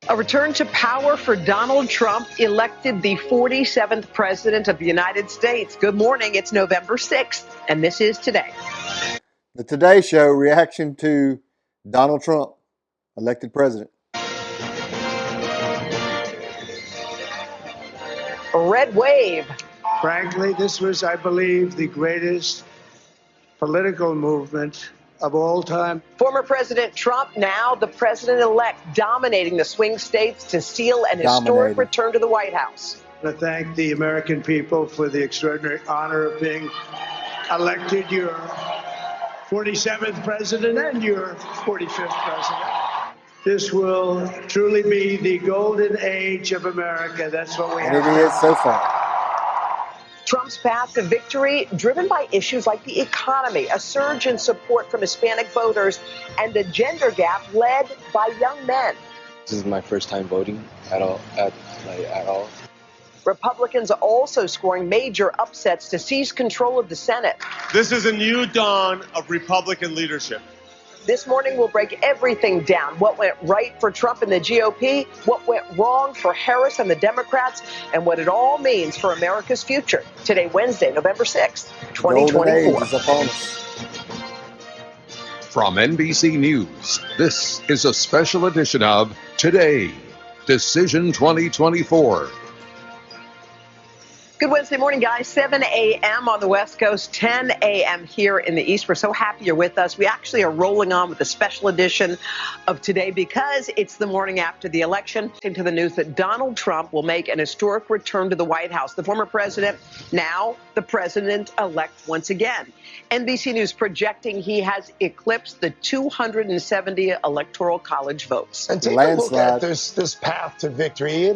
A return to power for Donald Trump, elected the 47th president of the United States. Good morning. It's November 6th, and this is Today. The Today Show reaction to Donald Trump, elected president. A red wave. Frankly, this was, I believe, the greatest political movement of all time. Former President Trump, now the president-elect, dominating the swing states to seal an historic return to the White House. I want to thank the American people for the extraordinary honor of being elected your 47th president and your 45th president. This will truly be the golden age of America. That's what we have. And it is so far. Trump's path to victory driven by issues like the economy, a surge in support from Hispanic voters, and a gender gap led by young men. This is my first time voting at all. Republicans also scoring major upsets to seize control of the Senate. This is a new dawn of Republican leadership. This morning, we'll break everything down. What went right for Trump and the GOP, what went wrong for Harris and the Democrats, and what it all means for America's future. Today, Wednesday, November 6th, 2024. From NBC News, this is a special edition of Today, Decision 2024. Good Wednesday morning, guys. 7 a.m. on the West Coast, 10 a.m. here in the East. We're so happy you're with us. We actually are rolling on with a special edition of Today because it's the morning after the election. Into the news that Donald Trump will make an historic return to the White House. The former president, now the president-elect once again. NBC News projecting he has eclipsed the 270 Electoral College votes. And take a look at this path to victory.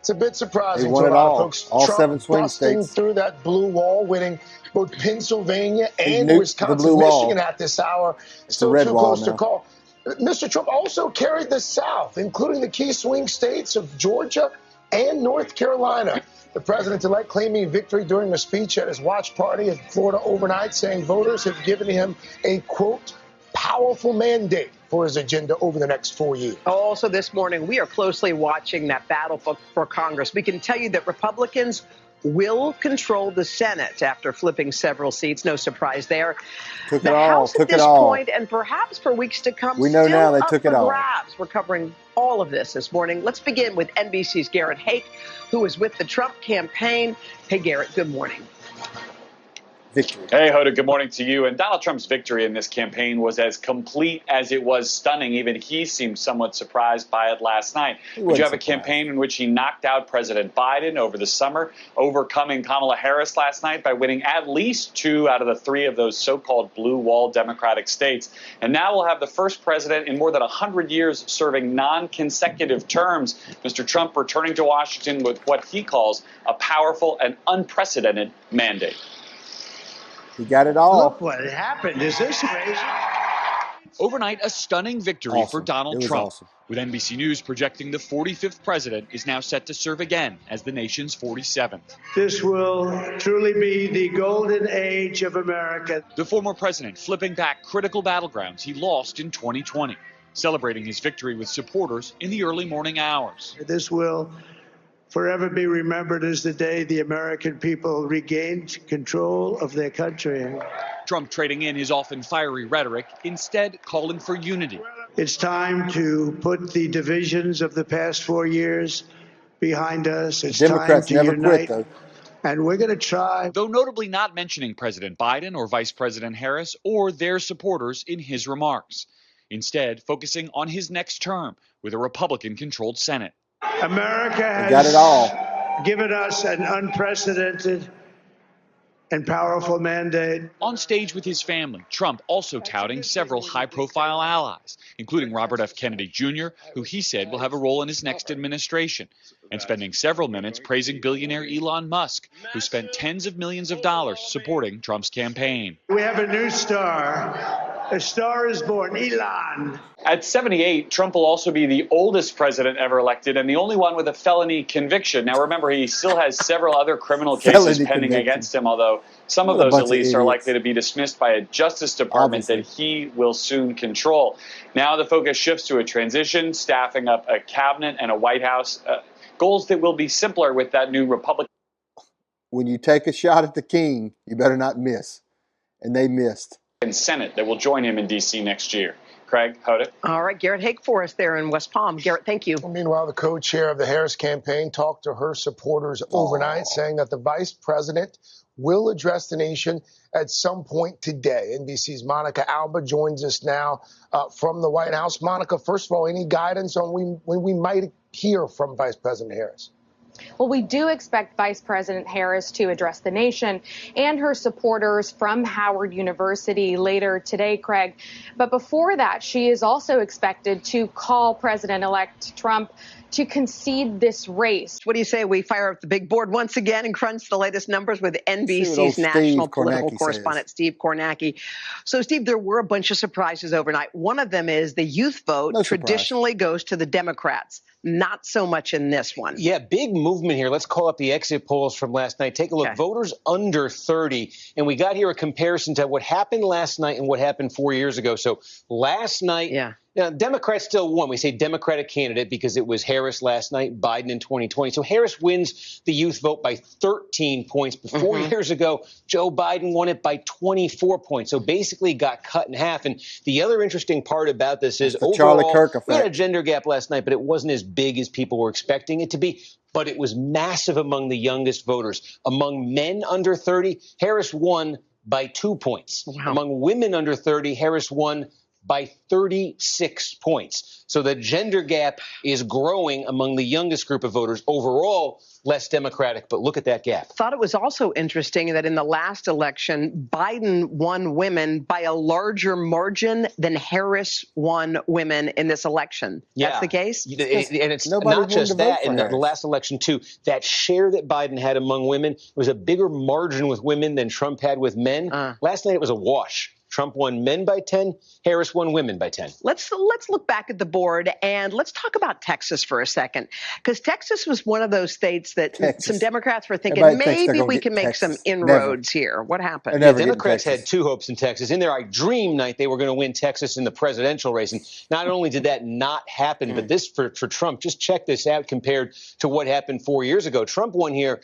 It's a bit surprising to a lot of folks. All Trump 7 swing busting states through that blue wall, winning both Pennsylvania and Wisconsin, Michigan at this hour. Still too close to call. Mr. Trump also carried the South, including the key swing states of Georgia and North Carolina. The president-elect claiming victory during a speech at his watch party in Florida overnight, saying voters have given him a, quote, powerful mandate for his agenda over the next 4 years. Also this morning, we are closely watching that battle for Congress. We can tell you that Republicans will control the Senate after flipping several seats. No surprise there. Took the it all. House Took at this it all. point, and perhaps for weeks to come, we know still now they up took it for all. grabs. We're covering all of this morning. Let's begin with NBC's Garrett Hake, who is with the Trump campaign. Hey, Garrett, good morning. Victory. Hey, Hoda, good morning to you. And Donald Trump's victory in this campaign was as complete as it was stunning. Even he seemed somewhat surprised by it last night. Did you have a campaign in which he knocked out President Biden over the summer, overcoming Kamala Harris last night by winning at least 2 out of the 3 of those so-called blue wall Democratic states. And now we'll have the first president in more than 100 years serving non-consecutive terms. Mr. Trump returning to Washington with what he calls a powerful and unprecedented mandate. He got it all. Look what happened. Is this amazing? Overnight, a stunning victory for Donald Trump. Awesome. With NBC News projecting the 45th president is now set to serve again as the nation's 47th. This will truly be the golden age of America. The former president flipping back critical battlegrounds he lost in 2020, celebrating his victory with supporters in the early morning hours. This will forever be remembered as the day the American people regained control of their country. Trump trading in his often fiery rhetoric, instead calling for unity. It's time to put the divisions of the past 4 years behind us. It's Democrats time to never unite. quit, though. And we're going to try. Though notably not mentioning President Biden or Vice President Harris or their supporters in his remarks. Instead, focusing on his next term with a Republican-controlled Senate. America has got it all. Given us an unprecedented and powerful mandate. On stage with his family, Trump also touting several high-profile allies, including Robert F. Kennedy Jr., who he said will have a role in his next administration, and spending several minutes praising billionaire Elon Musk, who spent tens of millions of dollars supporting Trump's campaign. We have a new star A star is born. Elon. At 78, Trump will also be the oldest president ever elected and the only one with a felony conviction. Now, remember, he still has several other criminal cases pending against him, although some of those, at least, are likely to be dismissed by a Justice Department that he will soon control. Now the focus shifts to a transition, staffing up a cabinet and a White House, goals that will be simpler with that new Republican. When you take a shot at the king, you better not miss. And they missed. Senate that will join him in D.C. next year. Craig, Hoda. All right, Garrett Haake for us there in West Palm. Garrett, thank you. Meanwhile, the co-chair of the Harris campaign talked to her supporters overnight, saying that the vice president will address the nation at some point today. NBC's Monica Alba joins us now from the White House. Monica, first of all, any guidance on when we might hear from Vice President Harris? Well, we do expect Vice President Harris to address the nation and her supporters from Howard University later today, Craig. But before that, she is also expected to call President-elect Trump to concede this race. What do you say we fire up the big board once again and crunch the latest numbers with NBC's national political correspondent, Steve Kornacki? So, Steve, there were a bunch of surprises overnight. One of them is the youth vote traditionally goes to the Democrats. Not so much in this one. Yeah, big movement here. Let's call up the exit polls from last night. Take a look. Okay. Voters under 30. And we got here a comparison to what happened last night and what happened 4 years ago. So last night, now, Democrats still won. We say Democratic candidate because it was Harris last night, Biden in 2020. So Harris wins the youth vote by 13 points. But 4 years ago, Joe Biden won it by 24 points. So basically got cut in half. And the other interesting part about this is overall, we had a gender gap last night, but it wasn't as big as people were expecting it to be. But it was massive among the youngest voters. Among men under 30, Harris won by 2 points. Wow. Among women under 30, Harris won by 36 points. So the gender gap is growing among the youngest group of voters. Overall, less Democratic, but look at that gap. Thought it was also interesting that in the last election, Biden won women by a larger margin than Harris won women in this election. Yeah. That's the case? And it's not just that. In the last election, too, that share that Biden had among women was a bigger margin with women than Trump had with men. Last night, it was a wash. Trump won men by 10. Harris won women by 10. Let's look back at the board and let's talk about Texas for a second, because Texas was one of those states that some Democrats were thinking maybe we can make some inroads here. What happened? The Democrats had two hopes in Texas. In their I dream night, they were going to win Texas in the presidential race. And not only did that not happen, but this for Trump, just check this out compared to what happened 4 years ago. Trump won here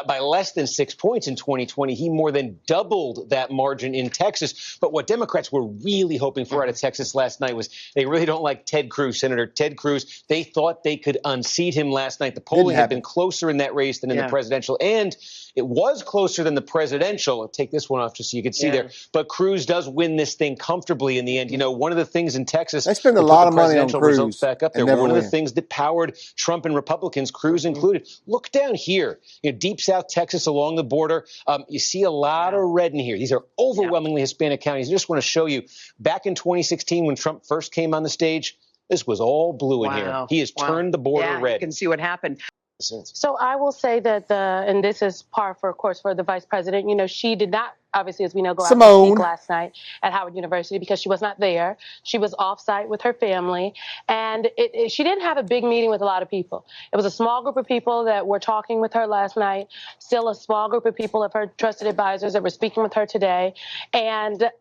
by less than 6 points in 2020. He more than doubled that margin in Texas. But what Democrats were really hoping for out of Texas last night was they really don't like Ted Cruz, Senator Ted Cruz. They thought they could unseat him last night. The polling had been closer in that race than in the presidential. And it was closer than the presidential. I'll take this one off just so you can see there. But Cruz does win this thing comfortably in the end. You know, one of the things in Texas, they spend a lot of money on Cruz. Results back up there. One of the things that powered Trump and Republicans, Cruz included. Look down here, you know, deep South Texas along the border. You see a lot of red in here. These are overwhelmingly Hispanic counties. I just want to show you, back in 2016 when Trump first came on the stage, this was all blue in here. He has turned the border red. You can see what happened. So I will say that and this is par for, of course, for the vice president. You know, she did not, obviously, as we know, go out to speak last night at Howard University because she was not there. She was off-site with her family. And she didn't have a big meeting with a lot of people. It was a small group of people that were talking with her last night, still a small group of people of her trusted advisors that were speaking with her today. And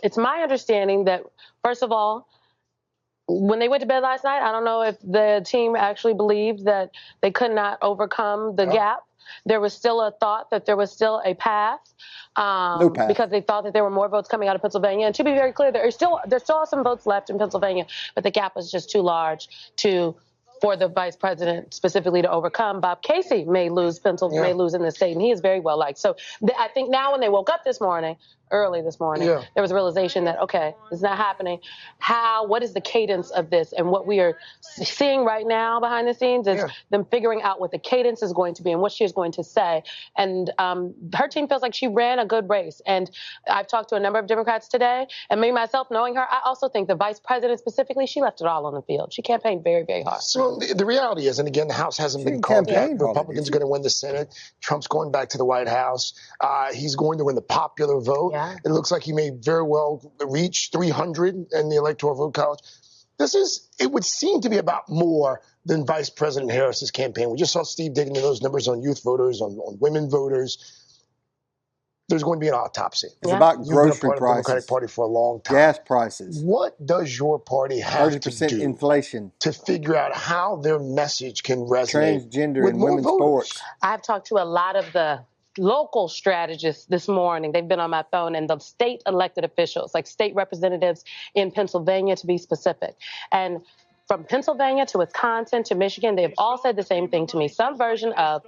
it's my understanding that, first of all, when they went to bed last night, I don't know if the team actually believed that they could not overcome the gap. There was still a thought that there was still a path, because they thought that there were more votes coming out of Pennsylvania. And to be very clear, there still are some votes left in Pennsylvania, but the gap was just too large for the vice president specifically to overcome. Bob Casey may lose Pennsylvania, may lose in the state, and he is very well liked. So I think now when they woke up this morning, early this morning, there was a realization that, okay, it's not happening. What is the cadence of this? And what we are seeing right now behind the scenes is them figuring out what the cadence is going to be and what she is going to say. And her team feels like she ran a good race. And I've talked to a number of Democrats today, and me, myself, knowing her, I also think the vice president specifically, she left it all on the field. She campaigned very, very hard. So the reality is, and again, the House hasn't been called yet. Republicans are going to win the Senate. Trump's going back to the White House. He's going to win the popular vote. Yeah. It looks like he may very well reach 300 in the Electoral Vote College. It would seem to be about more than Vice President Harris's campaign. We just saw Steve digging into those numbers on youth voters, on women voters. There's going to be an autopsy. It's about grocery You've been a part prices, of the Democratic Party for a long time. gas prices. What does your party have to 30% do inflation to figure out how their message can resonate transgender with and more women's voters? sports? I've talked to a lot of the local strategists this morning. They've been on my phone, and the state elected officials, like state representatives in Pennsylvania, to be specific. And from Pennsylvania to Wisconsin to Michigan, they've all said the same thing to me. Some version of,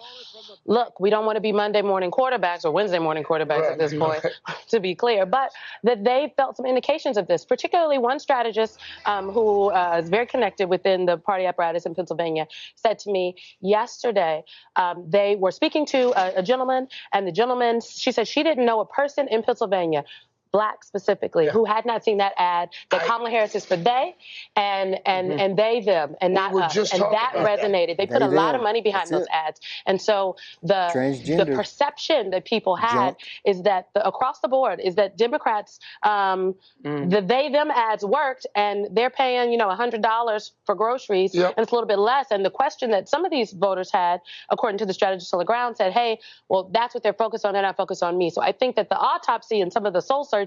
look, we don't want to be Monday morning quarterbacks or Wednesday morning quarterbacks at this point, to be clear, but that they felt some indications of this, particularly one strategist who is very connected within the party apparatus in Pennsylvania said to me yesterday, they were speaking to a gentleman, and the gentleman, she said she didn't know a person in Pennsylvania, Black specifically, who had not seen that ad, that Kamala Harris is for they and they, them, and not us. And that resonated. They put a lot of money behind those ads. And so the perception that people had is that across the board is that Democrats, the they, them ads worked, and they're paying, $100 for groceries, and it's a little bit less. And the question that some of these voters had, according to the strategists on the ground, said, hey, well, that's what they're focused on. They're not focused on me. So I think that the autopsy and some of the soul searching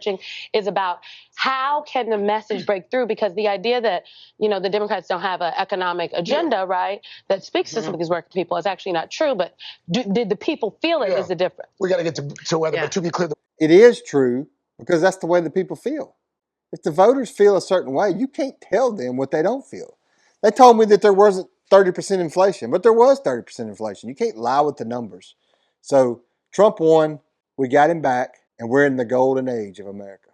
is about how can the message break through, because the idea that, the Democrats don't have an economic agenda, right, that speaks to some of these working people is actually not true. But did the people feel it is the difference. We got to get to whether, but to be clear. It is true because that's the way the people feel. If the voters feel a certain way, you can't tell them what they don't feel. They told me that there wasn't 30% inflation, but there was 30% inflation. You can't lie with the numbers. So Trump won, we got him back, and we're in the golden age of America.